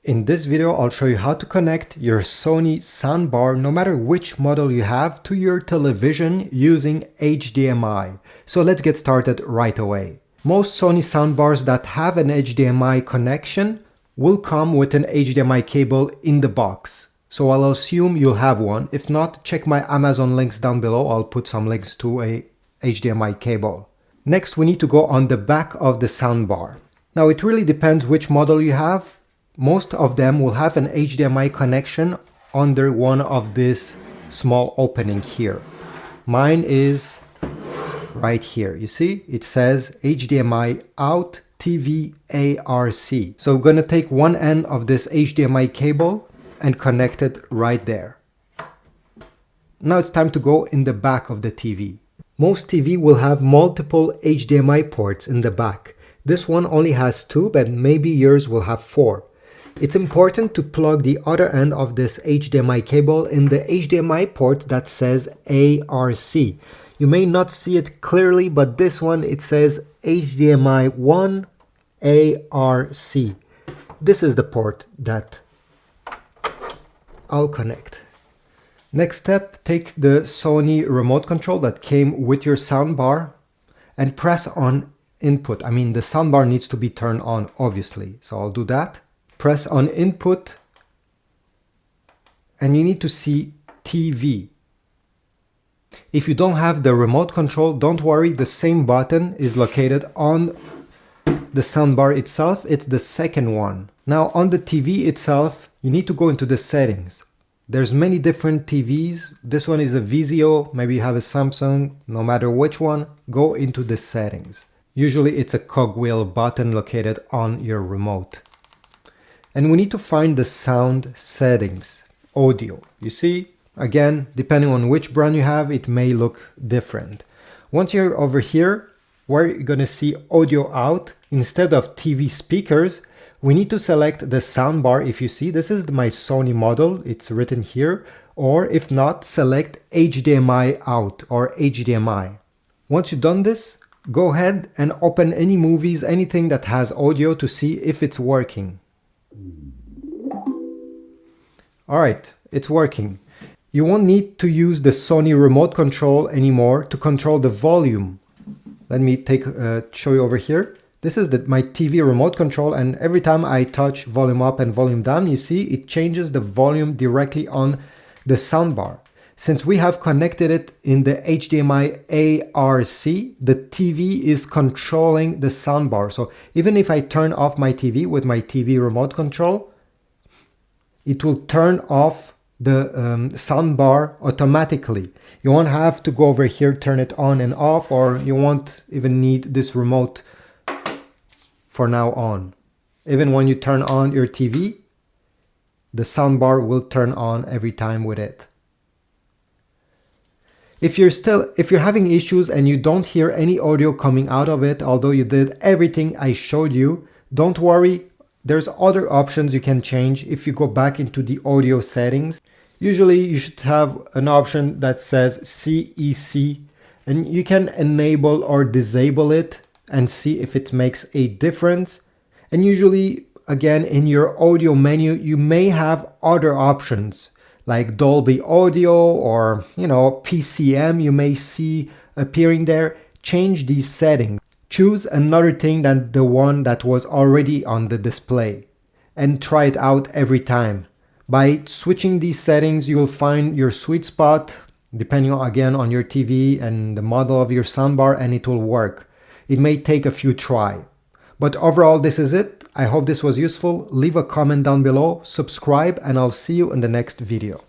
In this video, I'll show you how to connect your Sony Soundbar, no matter which model you have, to your television using HDMI. So let's get started right away. Most Sony Soundbars that have an HDMI connection will come with an HDMI cable in the box. So I'll assume you'll have one. If not, check my Amazon links down below. I'll put some links to a HDMI cable. Next, we need to go on the back of the soundbar. Now, it really depends which model you have. Most of them will have an HDMI connection under one of this small opening here. Mine is right here. You see, it says HDMI out TV ARC. So we're going to take one end of this HDMI cable and connect it right there. Now it's time to go in the back of the TV. Most TV will have multiple HDMI ports in the back. This one only has 2, but maybe yours will have 4. It's important to plug the other end of this HDMI cable in the HDMI port that says ARC. You may not see it clearly, but this one, it says HDMI 1 ARC. This is the port that I'll connect. Next step, take the Sony remote control that came with your soundbar and press on input. I mean, the soundbar needs to be turned on, obviously. So I'll do that. Press on input and you need to see TV. If you don't have the remote control, don't worry, the same button is located on the soundbar itself. It's the second one. Now on the TV itself, you need to go into the settings. There's many different TVs. This one is a VIZIO, maybe you have a Samsung, no matter which one, go into the settings. Usually it's a cogwheel button located on your remote. And we need to find the sound settings, audio. You see, again, depending on which brand you have, it may look different. Once you're over here, where you're gonna see audio out, instead of TV speakers, we need to select the soundbar. If you see, this is my Sony model, it's written here, or if not, select HDMI out or HDMI. Once you've done this, go ahead and open any movies, anything that has audio to see if it's working. All right, it's working. You won't need to use the Sony remote control anymore to control the volume. Let me show you over here. This is my TV remote control, and every time I touch volume up and volume down, you see it changes the volume directly on the soundbar. Since we have connected it in the HDMI ARC, the TV is controlling the soundbar. So even if I turn off my TV with my TV remote control, it will turn off the soundbar automatically. You won't have to go over here, turn it on and off, or you won't even need this remote for now on. Even when you turn on your TV, the soundbar will turn on every time with it. If you're having issues and you don't hear any audio coming out of it, although you did everything I showed you, don't worry. There's other options you can change if you go back into the audio settings. Usually you should have an option that says CEC, and you can enable or disable it and see if it makes a difference. And usually, again, in your audio menu, you may have other options like Dolby Audio or, PCM you may see appearing there. Change these settings. Choose another thing than the one that was already on the display and try it out every time. By switching these settings, you will find your sweet spot, depending again on your TV and the model of your soundbar, and it will work. It may take a few tries. But overall, this is it. I hope this was useful. Leave a comment down below, subscribe, and I'll see you in the next video.